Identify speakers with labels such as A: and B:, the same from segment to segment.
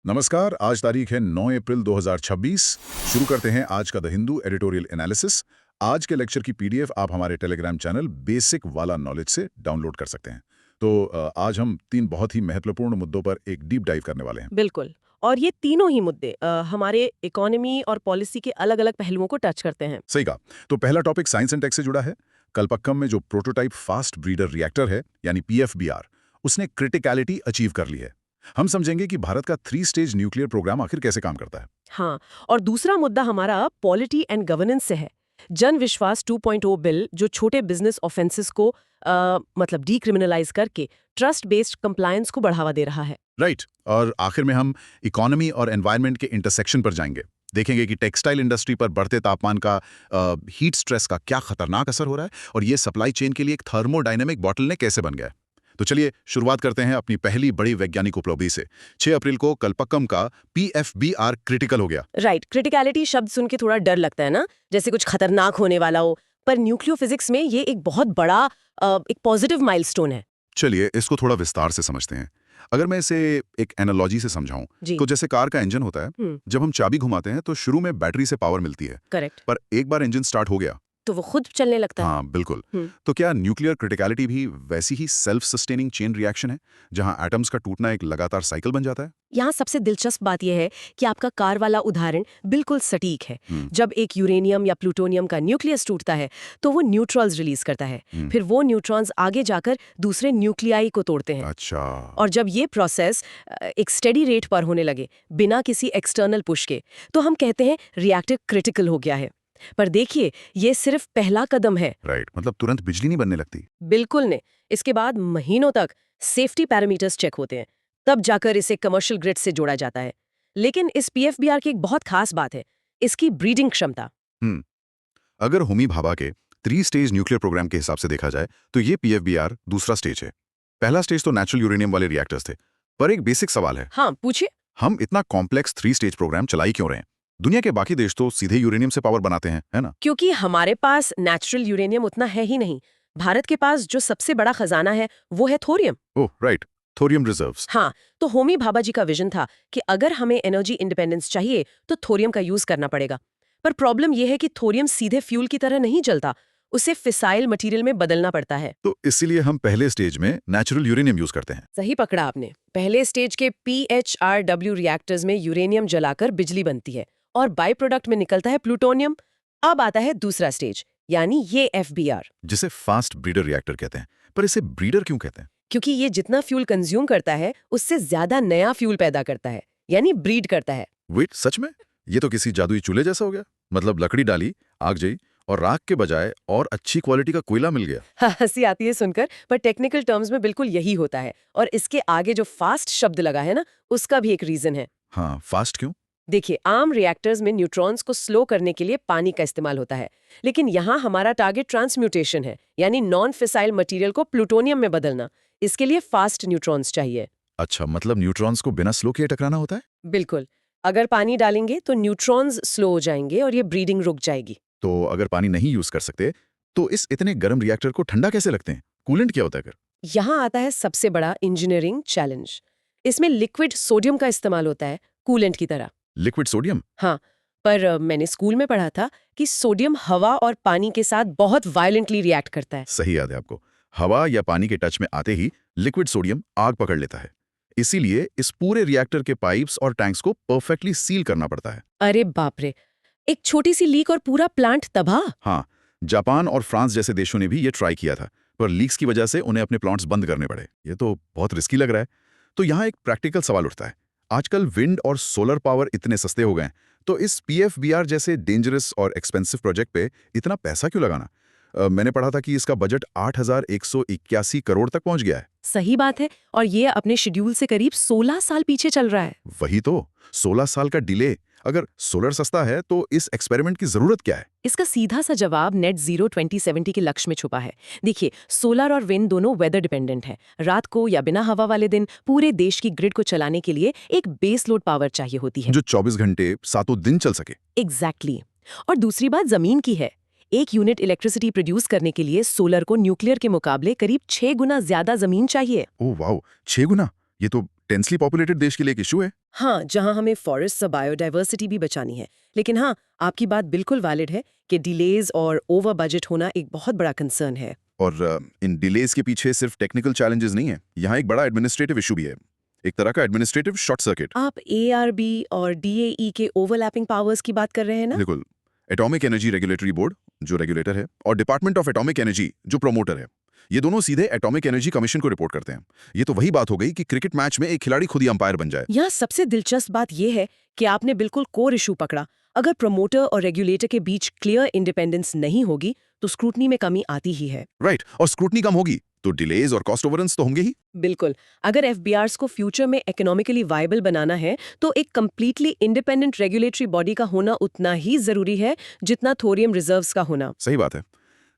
A: नमस्कार। आज तारीख है 9 अप्रैल 2026। शुरू करते हैं आज का द हिंदू एडिटोरियल एनालिसिस। आज के लेक्चर की पीडीएफ आप हमारे टेलीग्राम चैनल बेसिक वाला नॉलेज से डाउनलोड कर सकते हैं। तो आज हम 3 बहुत ही महत्वपूर्ण मुद्दों पर एक डीप डाइव करने वाले हैं।
B: बिल्कुल। और ये तीनों ही मुद्दे हमारे इकोनॉमी और पॉलिसी के अलग-अलग पहलुओं को टच करते हैं।
A: सही कहा। तो पहला टॉपिक साइंस एंड टेक से जुड़ा है। कल्पक्कम में जो प्रोटोटाइप फास्ट ब्रीडर रिएक्टर है यानी पीएफबीआर, उसने क्रिटिकलिटी अचीव कर ली है। हम समझेंगे कि भारत का 3 स्टेज न्यूक्लियर प्रोग्राम आखिर कैसे काम करता है।
B: हाँ, और दूसरा मुद्दा हमारा पॉलिटी एंड गवर्नेंस से है। जन विश्वास 2.0 बिल जो छोटे बिजनेस ऑफेंसेस को मतलब डीक्रिमिनलाइज करके ट्रस्ट बेस्ड कंप्लायंस को बढ़ावा दे रहा है।
A: राइट। और आखिर में हम इकोनॉमी और एनवायरनमेंट के इंटरसेक्शन पर जाएंगे। देखेंगे कि टेक्सटाइल इंडस्ट्री पर बढ़ते तापमान का हीट स्ट्रेस का क्या खतरनाक असर हो रहा है और ये सप्लाई चेन के लिए एक थर्मोडायनेमिक बॉटलनेक कैसे बन गया है। तो चलिए शुरुआत करते हैं अपनी पहली बड़ी वैज्ञानिक उपलब्धि से। 6 अप्रैल को कल्पक्कम का पीएफबीआर क्रिटिकल हो गया।
B: राइट, क्रिटिकलिटी शब्द सुन के थोड़ा डर लगता है ना, जैसे कुछ खतरनाक होने वाला हो। पर न्यूक्लियो फिजिक्स में ये एक बहुत बड़ा एक पॉजिटिव माइलस्टोन है।
A: चलिए इसको थोड़ा विस्तार से समझते हैं। अगर मैं इसे एक एनालॉजी से समझाऊं तो जैसे कार का इंजन होता है, जब हम चाबी घुमाते हैं तो शुरू में बैटरी से पावर मिलती है।
B: करेक्ट।
A: पर एक बार इंजन स्टार्ट हो गया
B: तो वो खुद चलने लगता है।
A: हाँ बिल्कुल। तो क्या न्यूक्लियर क्रिटिकलिटी भी वैसी ही सेल्फ सस्टेनिंग चेन रिएक्शन है जहां एटम्स का टूटना एक लगातार साइकिल बन जाता है?
B: यहाँ सबसे दिलचस्प बात यह है कि आपका कार वाला उदाहरण बिल्कुल सटीक है। जब एक यूरेनियम या प्लूटोनियम का न्यूक्लियस टूटता है तो वो न्यूट्रॉन्स रिलीज करता है। फिर वो न्यूट्रॉन्स आगे जाकर दूसरे न्यूक्लियाई को तोड़ते हैं।
A: अच्छा।
B: और जब ये प्रोसेस एक स्टेडी रेट पर होने लगे बिना किसी एक्सटर्नल पुश के, तो हम कहते हैं रिएक्टर क्रिटिकल हो गया है। पर देखिए, ये सिर्फ पहला कदम है।
A: राइट, मतलब तुरंत बिजली नहीं बनने लगती।
B: बिल्कुल नहीं। इसके बाद महीनों तक सेफ्टी पैरामीटर्स चेक होते हैं, तब जाकर इसे कमर्शियल ग्रिड से जोड़ा जाता है। लेकिन इस पीएफबीआर की एक बहुत खास बात है, इसकी ब्रीडिंग क्षमता।
A: अगर होमी भाभा के 3 स्टेज न्यूक्लियर प्रोग्राम के हिसाब से देखा जाए तो ये पीएफबीआर दूसरा स्टेज है। पहला स्टेज तो नेचुरल यूरेनियम वाले रिएक्टर्स थे। पर एक बेसिक सवाल है।
B: हाँ, पूछिए।
A: हम इतना कॉम्प्लेक्स 3 स्टेज प्रोग्राम चला ही क्यों रहे हैं? दुनिया के बाकी देश तो सीधे यूरेनियम से पावर बनाते हैं, है ना?
B: क्योंकि हमारे पास नेचुरल यूरेनियम उतना है ही नहीं। भारत के पास जो सबसे बड़ा खजाना है वो है thorium.
A: Oh right, thorium reserves.
B: हाँ, तो होमी भाभा जी का विजन था कि अगर हमें एनर्जी इंडिपेंडेंस चाहिए तो थोरियम का यूज करना पड़ेगा। पर प्रॉब्लम यह है कि थोरियम सीधे फ्यूल की तरह नहीं चलता, उसे फिसाइल मटेरियल में बदलना पड़ता है।
A: तो इसीलिए हम पहले स्टेज में नेचुरल यूरेनियम यूज करते हैं।
B: सही पकड़ा आपने। पहले स्टेज के PHRW रिएक्टर्स में यूरेनियम जलाकर बिजली बनती है और बाई प्रोडक्ट में निकलता है प्लूटोनियम। अब आता है दूसरा स्टेज, यानी ये FBR,
A: जिसे फास्ट ब्रीडर रिएक्टर कहते हैं। पर इसे ब्रीडर क्यों कहते हैं?
B: क्योंकि ये जितना फ्यूल कंज्यूम करता है उससे ज्यादा नया फ्यूल पैदा करता है, यानी ब्रीड करता है।
A: वेट, सच में? ये तो किसी जादुई चूल्हे जैसा हो गया। मतलब लकड़ी डाली, आग जई और राख के बजाय और अच्छी क्वालिटी का कोयला मिल गया।
B: हाँ, हंसी आती है सुनकर, पर टेक्निकल टर्म्स में बिल्कुल यही होता है। और इसके आगे जो फास्ट शब्द लगा है ना, उसका भी एक रीजन है।
A: हाँ, फास्ट क्यों?
B: देखिए, आम रिएक्टर्स में न्यूट्रॉन्स को स्लो करने के लिए पानी का इस्तेमाल होता है, लेकिन यहाँ हमारा टारगेट ट्रांसम्यूटेशन है, यानी नॉन फिसाइल मटेरियल को प्लूटोनियम में बदलना। इसके लिए फास्ट न्यूट्रॉन्स चाहिए।
A: अच्छा, मतलब न्यूट्रॉन्स को बिना स्लो किए टकराना होता है?
B: बिल्कुल। अगर पानी डालेंगे तो न्यूट्रॉन्स स्लो हो जाएंगे और ये ब्रीडिंग रुक जाएगी।
A: तो अगर पानी नहीं यूज कर सकते तो इस इतने गर्म रिएक्टर को ठंडा कैसे लगते हैं? कूलेंट क्या होता है फिर?
B: यहाँ आता है सबसे बड़ा इंजीनियरिंग चैलेंज। इसमें लिक्विड सोडियम का इस्तेमाल होता है, कूलेंट की तरह।
A: Liquid sodium?
B: हाँ, पर मैंने स्कूल में पढ़ा था कि सोडियम हवा और पानी के साथ बहुत वायलेंटली रिएक्ट करता है।
A: सही याद है आपको। हवा या पानी के टच में आते ही लिक्विड सोडियम आग पकड़ लेता है। इसीलिए इस पूरे रिएक्टर के पाइप्स और टैंक्स को परफेक्टली सील करना पड़ता है।
B: अरे बाप रे, एक छोटी सी लीक और पूरा प्लांट तबाह।
A: हाँ, जापान और फ्रांस जैसे देशों ने भी ये ट्राई किया था, पर लीक्स की वजह से उन्हें अपने प्लांट्स बंद करने पड़े। ये तो बहुत रिस्की लग रहा है। तो यहाँ एक प्रैक्टिकल सवाल उठता है। आजकल विंड और सोलर पावर इतने सस्ते हो गए, तो इस पीएफबीआर जैसे डेंजरस और एक्सपेंसिव प्रोजेक्ट पे इतना पैसा क्यों लगाना? मैंने पढ़ा था कि इसका बजट 8,181 करोड़ तक पहुंच गया है।
B: सही बात है, और ये अपने शेड्यूल से करीब 16 साल पीछे चल रहा है।
A: वही तो, 16 साल का डिले। अगर सोलर सस्ता है तो इस एक्सपेरिमेंट की जरूरत क्या है?
B: इसका सीधा सा जवाब नेट जीरो 2070 के लक्ष्य में छुपा है। देखिए, सोलर और विंड दोनों वेदर डिपेंडेंट है। रात को या बिना हवा वाले दिन पूरे देश की ग्रिड को चलाने के लिए एक बेस लोड पावर चाहिए होती है,
A: जो 24 घंटे सातों दिन चल सके।
B: एग्जैक्टली। और दूसरी बात जमीन की है। एक यूनिट इलेक्ट्रिसिटी प्रोड्यूस करने के लिए सोलर को न्यूक्लियर के मुकाबले करीब 6 गुना ज्यादा जमीन चाहिए।
A: ओह वाओ, 6 गुना? ये तो टेंसली पॉपुलेटेड देश के लिए एक इशू है।
B: हाँ, जहाँ हमें फॉरेस्ट और बायोडाइवर्सिटी भी बचानी है। लेकिन हाँ, आपकी बात बिल्कुल वैलिड है कि डिलेज और ओवर बजट होना एक बहुत बड़ा कंसर्न है।
A: और इन डिलेज के पीछे सिर्फ टेक्निकल चैलेंजेस नहीं है, यहाँ एक बड़ा एडमिनिस्ट्रेटिव इशू भी है, एक तरह का एडमिनिस्ट्रेटिव शॉर्ट सर्किट।
B: आप ARB और DAE के ओवरलैपिंग पावर्स की बात कर रहे हैं ना?
A: बिल्कुल। एटॉमिक एनर्जी रेगुलेटरी बोर्ड जो रेगुलेटर है और डिपार्टमेंट ऑफ एटॉमिक एनर्जी जो प्रमोटर है, ये दोनों सीधे एटॉमिक एनर्जी कमीशन को रिपोर्ट करते हैं। ये तो वही बात हो गई कि क्रिकेट मैच में एक खिलाड़ी खुद ही अंपायर बन जाए।
B: यहाँ सबसे दिलचस्प बात यह है कि आपने बिल्कुल कोर इशू पकड़ा। अगर प्रमोटर और रेगुलेटर के बीच क्लियर इंडिपेंडेंस नहीं होगी तो स्क्रूटनी में कमी आती ही है।
A: राइट, और स्क्रूटनी कम होगी तो डिलेज और कॉस्ट ओवररन्स तो होंगे ही।
B: बिल्कुल। अगर FBRs को फ्यूचर में इकोनॉमिकली वायबल बनाना है तो एक कंप्लीटली इंडिपेंडेंट रेगुलेटरी बॉडी का होना उतना ही जरूरी है जितना थोरियम रिजर्व्स का होना।
A: सही बात है।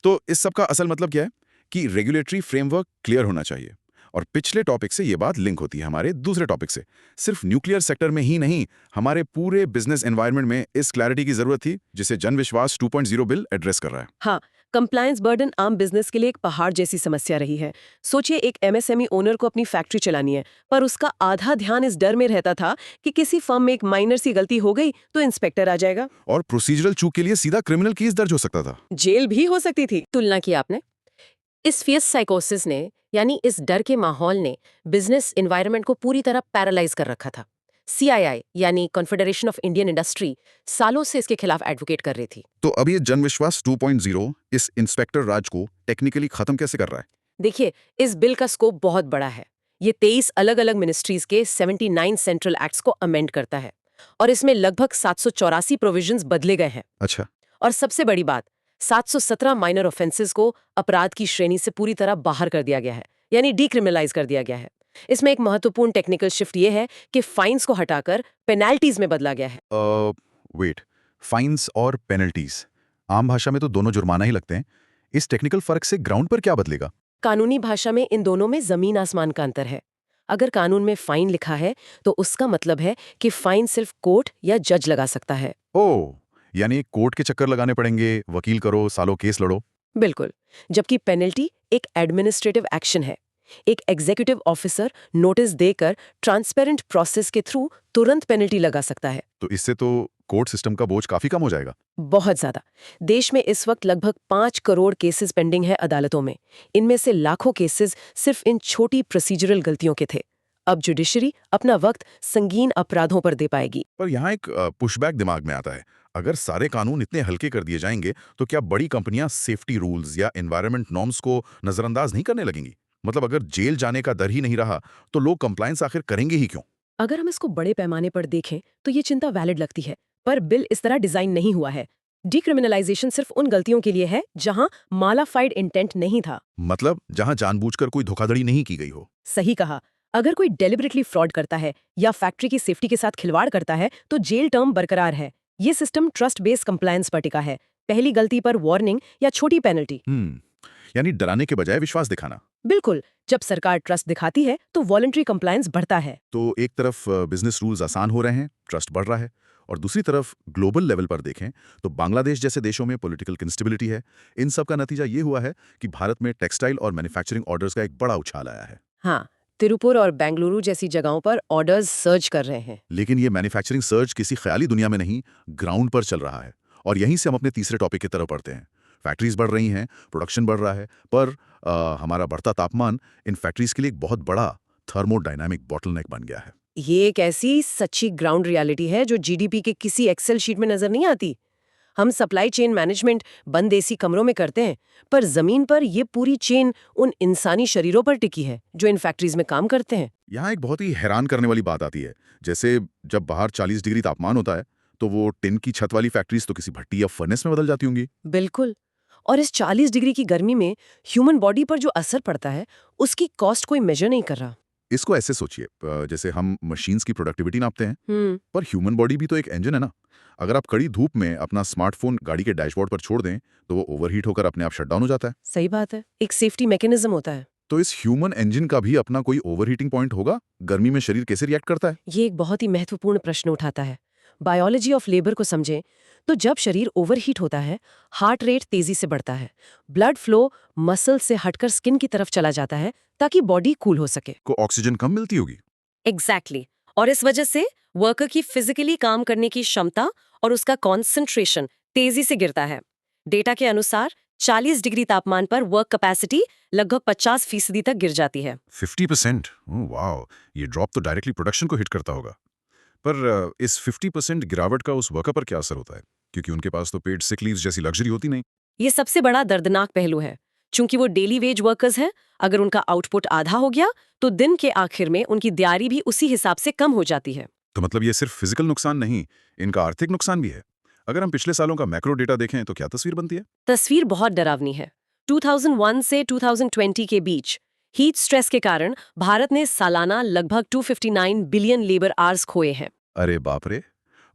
A: तो इस सब का असल मतलब क्या है कि रेगुलेटरी फ्रेमवर्क क्लियर होना चाहिए। और पिछले टॉपिक से ये बात लिंक होती है हमारे दूसरे टॉपिक से। सिर्फ न्यूक्लियर सेक्टर में ही नहीं, हमारे पूरे बिजनेस एनवायरनमेंट में इस क्लैरिटी की जरूरत थी जिसे जन विश्वास 2.0 बिल एड्रेस कर रहा है।
B: हाँ, कंप्लायंस बर्डन आम बिजनेस के लिए एक पहाड़ जैसी समस्या रही है। सोचिए, एक MSME ओनर को अपनी फैक्ट्री चलानी है, पर उसका आधा ध्यान इस डर में रहता था कि किसी फर्म में एक माइनर सी गलती हो गई तो इंस्पेक्टर आ जाएगा
A: और प्रोसीजरल चूक के लिए सीधा क्रिमिनल केस दर्ज हो सकता था।
B: जेल भी हो सकती थी। तुलना की आपने। इस फियस साइकोसिस ने, यानी इस डर के माहौल ने, बिजनेस एनवायरनमेंट को पूरी तरह पैरालाइज कर रखा था। CII यानी कॉन्फेडरेशन ऑफ इंडियन इंडस्ट्री सालों से इसके खिलाफ एडवोकेट कर रही थी।
A: तो अब ये जन विश्वास 2.0 इस इंस्पेक्टर राज को टेक्निकली खत्म कैसे कर रहा है?
B: देखिए, इस बिल का स्कोप बहुत बड़ा है। ये 23 अलग अलग मिनिस्ट्रीज के 79 सेंट्रल एक्ट्स को अमेंड करता है और इसमें लगभग 784 प्रोविजंस बदले गए हैं।
A: अच्छा।
B: और सबसे बड़ी बात, 717 माइनर ऑफेंसेस को अपराध की श्रेणी से पूरी तरह बाहर कर दिया गया है, यानी डीक्रिमिनलाइज कर दिया गया है। इसमें एक महत्वपूर्ण टेक्निकल शिफ्ट ये है कि फाइन्स को हटाकर पेनाल्टीज में बदला गया है।
A: वेट, फाइन्स और पेनल्टीज, आम भाषा में तो दोनों जुर्माना ही लगते हैं। इस टेक्निकल फर्क से ग्राउंड पर क्या बदलेगा?
B: कानूनी भाषा में इन दोनों में जमीन आसमान का अंतर है। अगर कानून में फाइन लिखा है तो उसका मतलब है कि फाइन सिर्फ कोर्ट या जज लगा सकता है।
A: ओह, यानी कोर्ट के चक्कर लगाने पड़ेंगे, वकील करो, सालों केस लड़ो।
B: बिल्कुल। जबकि पेनल्टी एक एडमिनिस्ट्रेटिव एक्शन है। एक एग्जीक्यूटिव ऑफिसर नोटिस देकर ट्रांसपेरेंट प्रोसेस के थ्रू तुरंत पेनल्टी लगा सकता है।
A: तो इससे तो कोर्ट सिस्टम का बोझ काफी कम हो जाएगा।
B: बहुत ज्यादा। देश में इस वक्त लगभग 5 करोड़ केसेस पेंडिंग है अदालतों में। इनमें से लाखों केसेस सिर्फ इन छोटी प्रोसीजरल गलतियों के थे। अब जुडिशरी अपना वक्त संगीन अपराधों पर दे पाएगी।
A: पर यहाँ एक पुशबैक दिमाग में आता है। अगर सारे कानून इतने हल्के कर दिए जाएंगे तो क्या बड़ी कंपनियां सेफ्टी रूल्स या एनवायरनमेंट नॉर्म्स को नजरअंदाज नहीं करने लगेंगी? मतलब अगर जेल जाने का डर ही नहीं रहा तो लोग कंप्लायंस आखिर करेंगे ही क्यों?
B: अगर हम इसको बड़े पैमाने पर देखें तो ये चिंता वैलिड लगती है, पर बिल इस तरह डिजाइन नहीं हुआ है। डिक्रिमिनलाइजेशन सिर्फ उन गलतियों के लिए है जहां मालाफाइड इंटेंट नहीं था।
A: मतलब जहां जानबूझकर कोई धोखाधड़ी नहीं की गई हो।
B: सही कहा। अगर कोई डेलिबरेटली फ्रॉड करता है या फैक्ट्री की सेफ्टी के साथ खिलवाड़ करता है तो जेल टर्म बरकरार है। ये सिस्टम ट्रस्ट बेस्ड कंप्लायंस पर टिका है। पहली गलती पर वार्निंग या छोटी पेनल्टी।
A: यानी डराने के बजाय विश्वास दिखाना।
B: बिल्कुल। जब सरकार ट्रस्ट दिखाती है तो वॉलंटरी कंप्लायंस बढ़ता है।
A: तो एक तरफ बिजनेस रूल्स आसान हो रहे हैं, ट्रस्ट बढ़ रहा है, और दूसरी तरफ ग्लोबल लेवल पर देखें तो बांग्लादेश जैसे देशों में पॉलिटिकल इंस्टेबिलिटी है। इन सब का नतीजा ये हुआ है कि भारत में टेक्सटाइल और मैन्युफैक्चरिंग ऑर्डर्स का एक बड़ा उछाल आया है।
B: हाँ, तिरुपुर और बेंगलुरु जैसी जगहों पर ऑर्डर्स सर्ज कर रहे हैं।
A: लेकिन ये मैन्युफैक्चरिंग सर्ज किसी ख्याली दुनिया में नहीं, ग्राउंड पर चल रहा है। और यहीं से हम अपने तीसरे टॉपिक की तरफ बढ़ते हैं। फैक्ट्रीज बढ़ रही हैं, प्रोडक्शन बढ़ रहा है, पर हमारा बढ़ता तापमान इन फैक्ट्रीज के लिए एक बहुत बड़ा थर्मोडायनामिक बॉटलनेक बन गया है।
B: ये एक ऐसी सच्ची ग्राउंड रियलिटी है जो GDP के किसी एक्सेल शीट में नजर नहीं आती। हम सप्लाई चेन मैनेजमेंट बंद एसी कमरों में करते हैं, पर जमीन पर ये पूरी चेन उन इंसानी शरीरों पर टिकी है जो इन फैक्ट्रीज में काम करते हैं।
A: यहाँ एक बहुत ही हैरान करने वाली बात आती है। जैसे जब बाहर 40 डिग्री तापमान होता है तो वो टिन की छत वाली फैक्ट्रीज तो किसी भट्टी या फर्नेस में बदल जाती होंगी।
B: बिल्कुल। और इस 40 डिग्री की गर्मी में ह्यूमन बॉडी पर जो असर पड़ता है उसकी कॉस्ट कोई मेजर नहीं कर रहा।
A: इसको ऐसे सोचिए, जैसे हम मशीन्स की प्रोडक्टिविटी नापते हैं, पर ह्यूमन बॉडी भी तो एक इंजन है ना। अगर आप कड़ी धूप में अपना स्मार्टफोन गाड़ी के डैशबोर्ड पर छोड़ दें तो वो ओवरहीट होकर अपने आप शटडाउन हो जाता है।
B: सही बात है। एक सेफ्टी मैकेनिज्म होता है।
A: तो इस ह्यूमन इंजन का भी अपना कोई ओवरहीटिंग पॉइंट होगा? गर्मी में शरीर कैसे रिएक्ट करता है?
B: ये एक बहुत ही महत्वपूर्ण प्रश्न उठाता है। बायोलॉजी ऑफ लेबर को समझें तो जब शरीर ओवरहीट होता है, हार्ट रेट तेजी से बढ़ता है, ब्लड फ्लो मसल से हटकर स्किन की तरफ चला जाता है ताकि बॉडी कूल हो सके।
A: को ऑक्सीजन कम मिलती होगी?
B: एग्जैक्टली और इस वजह से वर्कर की फिजिकली काम करने की क्षमता और उसका कॉन्सेंट्रेशन तेजी से गिरता है। डेटा के अनुसार 40 डिग्री तापमान पर वर्क कैपेसिटी लगभग 50% तक गिर जाती है।
A: 50%? वाह, ये ड्रॉप तो डायरेक्टली प्रोडक्शन को हिट करता होगा। पर इस 50% गिरावट का उस वर्कर पर क्या असर होता है? क्योंकि उनके पास तो पेड सिक लीव्स जैसी लग्जरी होती नहीं।
B: ये सबसे बड़ा दर्दनाक पहलू है। चूंकि वो डेली वेज वर्कर्स हैं, अगर उनका आउटपुट आधा हो गया तो दिन के आखिर में उनकी दिहाड़ी भी उसी हिसाब से कम हो जाती है।
A: तो मतलब ये सिर्फ फिजिकल नुकसान नहीं, इनका आर्थिक नुकसान भी है। अगर हम पिछले सालों का मैक्रो डेटा देखें तो क्या तस्वीर बनती है?
B: तस्वीर बहुत डरावनी है। 2001 से 2020 के बीच हीट स्ट्रेस के कारण भारत ने सालाना लगभग 259 बिलियन लेबर आवर्स खोए हैं।
A: अरे बाप रे!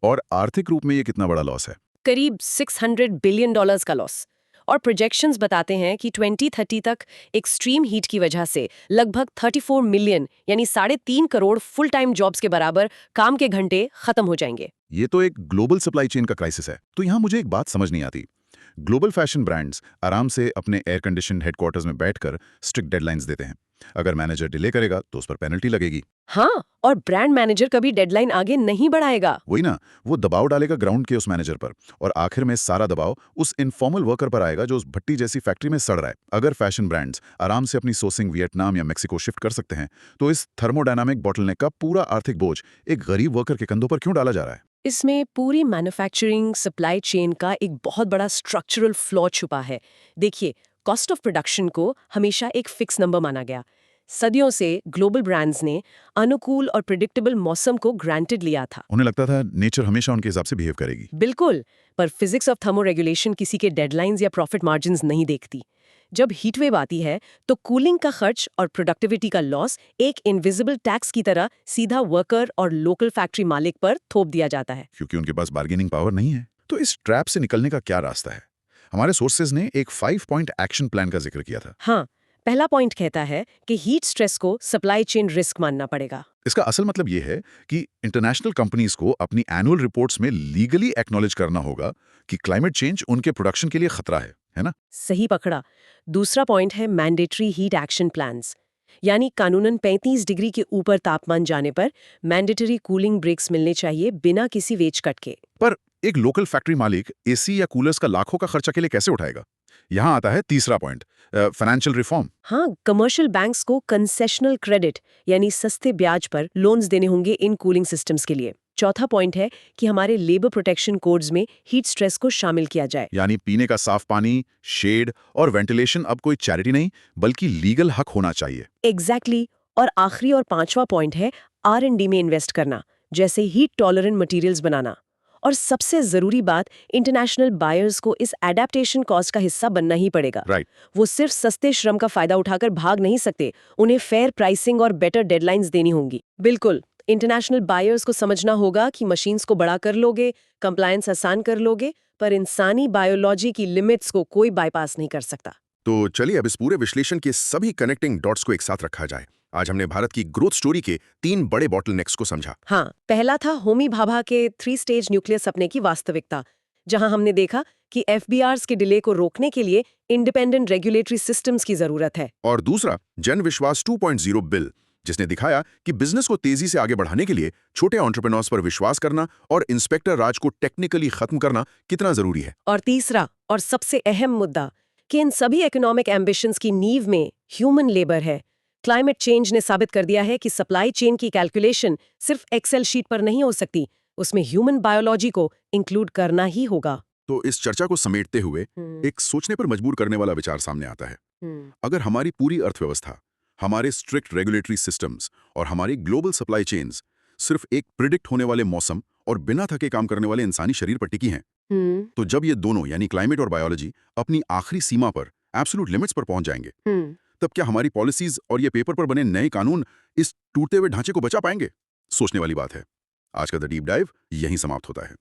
A: और आर्थिक रूप में ये कितना बड़ा लॉस है?
B: करीब 600 बिलियन डॉलर्स का लॉस। और प्रोजेक्शंस बताते हैं कि 2030 तक एक्सट्रीम हीट की वजह से लगभग 34 मिलियन यानी 3.5 करोड़ फुल टाइम जॉब्स के बराबर काम के घंटे खत्म हो जाएंगे।
A: ये तो एक ग्लोबल सप्लाई चेन का क्राइसिस है। तो यहाँ मुझे एक बात समझ नहीं आती। ग्लोबल फैशन ब्रांड्स आराम से अपने एयर कंडीशन हेडक्वार्टर्स में बैठकर स्ट्रिक्ट डेडलाइंस देते हैं। अगर मैनेजर डिले करेगा तो उस पर पेनल्टी लगेगी।
B: हाँ, और ब्रांड मैनेजर कभी डेडलाइन आगे नहीं बढ़ाएगा।
A: वही ना, वो दबाव डालेगा ग्राउंड के उस मैनेजर पर, और आखिर में सारा दबाव उस इनफॉर्मल वर्कर पर आएगा जो उस भट्टी जैसी फैक्ट्री में सड़ रहा है। अगर फैशन ब्रांड्स आराम से अपनी सोर्सिंग वियतनाम या मेक्सिको शिफ्ट कर सकते हैं, तो इस थर्मोडायनामिक बॉटलनेक का पूरा आर्थिक बोझ एक गरीब वर्कर के कंधों पर क्यों डाला जा रहा है?
B: इसमें पूरी मैन्युफैक्चरिंग सप्लाई चेन का एक बहुत बड़ा स्ट्रक्चरल फ्लॉ छुपा है। देखिए, कॉस्ट ऑफ प्रोडक्शन को हमेशा एक फिक्स नंबर माना गया। सदियों से ग्लोबल ब्रांड्स ने अनुकूल और प्रिडिक्टेबल मौसम को ग्रांटेड लिया था।
A: उन्हें लगता था नेचर हमेशा उनके हिसाब से बिहेव करेगी।
B: बिल्कुल, पर फिजिक्स ऑफ थर्मोरेगुलेशन किसी के डेडलाइंस या प्रॉफिट मार्जिन्स नहीं देखती। जब हीटवेव आती है तो कूलिंग का खर्च और प्रोडक्टिविटी का लॉस एक इनविजिबल टैक्स की तरह सीधा वर्कर और लोकल फैक्ट्री मालिक पर थोप दिया जाता है।
A: क्योंकि उनके पास बार्गेनिंग पावर नहीं है। तो इस ट्रैप से निकलने का क्या रास्ता है? हमारे सोर्सेज ने एक 5 पॉइंट एक्शन प्लान का जिक्र किया था।
B: हाँ, पहला पॉइंट कहता है कि हीट स्ट्रेस को सप्लाई चेन रिस्क मानना पड़ेगा।
A: इसका असल मतलब ये है कि इंटरनेशनल कंपनीज को अपनी एनुअल रिपोर्ट्स में लीगली एक्नॉलेज करना होगा कि क्लाइमेट चेंज उनके प्रोडक्शन के लिए खतरा है ना?
B: सही पकड़ा। दूसरा पॉइंट है मैंडेटरी हीट एक्शन प्लान्स, यानी कानूनन 35 डिग्री के ऊपर तापमान जाने पर मैंडेटरी कूलिंग ब्रेक्स मिलने चाहिए बिना किसी वेज कट के।
A: पर एक लोकल फैक्ट्री मालिक एसी या कूलर्स का लाखों का खर्चा के लिए कैसे उठाएगा? यहाँ आता है तीसरा पॉइंट, फाइनेंशियल रिफॉर्म।
B: हाँ, कमर्शियल बैंक्स को कंसेशनल क्रेडिट यानी सस्ते ब्याज पर लोन्स देने होंगे इन कूलिंग सिस्टम्स के लिए। चौथा पॉइंट है कि हमारे लेबर प्रोटेक्शन कोड्स में हीट स्ट्रेस को शामिल किया जाए।
A: यानी पीने का साफ पानी, शेड और वेंटिलेशन अब कोई चैरिटी नहीं बल्कि लीगल हक होना चाहिए।
B: एग्जैक्टली। और आखिरी और पांचवा पॉइंट है R&D में इन्वेस्ट करना, जैसे हीट टॉलरेंट मटेरियल्स बनाना। और सबसे जरूरी बात, इंटरनेशनल बायर्स को इस एडेप्टेशन कॉस्ट का हिस्सा बनना ही पड़ेगा।
A: राइट।
B: वो सिर्फ सस्ते श्रम का फायदा उठाकर भाग नहीं सकते, उन्हें फेयर प्राइसिंग और बेटर डेडलाइंस देनी होंगी। बिल्कुल, इंटरनेशनल बायर्स को समझना होगा कि मशीन्स को बड़ा कर लोगे, कंप्लायंस आसान कर लोगे, पर इंसानी बायोलॉजी की लिमिट्स को कोई बाईपास नहीं कर सकता।
C: तो चलिए अब इस पूरे विश्लेषण के सभी कनेक्टिंग डॉट्स को एक साथ रखा जाए। आज हमने भारत की ग्रोथ स्टोरी के 3 बड़े बॉटलनेक्स को समझा।
B: हाँ, पहला था होमी भाभा के 3 स्टेज न्यूक्लियर सपने की वास्तविकता, जहां हमने देखा कि एफबीआर्स के डिले को रोकने के लिए इंडिपेंडेंट रेगुलेटरी सिस्टम्स की जरूरत है।
C: और दूसरा जन विश्वास 2.0 बिल, जिसने दिखाया कि बिजनेस को तेजी से आगे बढ़ाने के लिए छोटे एंटरप्रेन्योर्स पर विश्वास करना और इंस्पेक्टर राज को टेक्निकली खत्म करना कितना जरूरी है।
B: और तीसरा और सबसे अहम मुद्दा कि इन सभी इकोनॉमिक एम्बिशंस की नींव में ह्यूमन लेबर है। क्लाइमेट चेंज ने साबित कर दिया है कि सप्लाई चेन की कैलकुलेशन सिर्फ एक्सेल शीट पर नहीं हो सकती, उसमें ह्यूमन बायोलॉजी को इंक्लूड करना ही होगा।
C: तो इस चर्चा को समेटते हुए एक सोचने पर मजबूर करने वाला विचार सामने आता है। अगर हमारी पूरी अर्थव्यवस्था, हमारे स्ट्रिक्ट रेगुलेटरी सिस्टम्स और हमारी ग्लोबल सप्लाई चेन्स सिर्फ एक प्रिडिक्ट होने वाले मौसम और बिना थके काम करने वाले इंसानी शरीर पर टिकी हैं, तो जब ये दोनों यानी क्लाइमेट और बायोलॉजी अपनी आखिरी सीमा पर, एब्सोल्यूट लिमिट्स पर पहुंच जाएंगे, तब क्या हमारी पॉलिसीज और ये पेपर पर बने नए कानून इस टूटते हुए ढांचे को बचा पाएंगे? सोचने वाली बात है। आज का द डीप डाइव यहीं समाप्त होता है।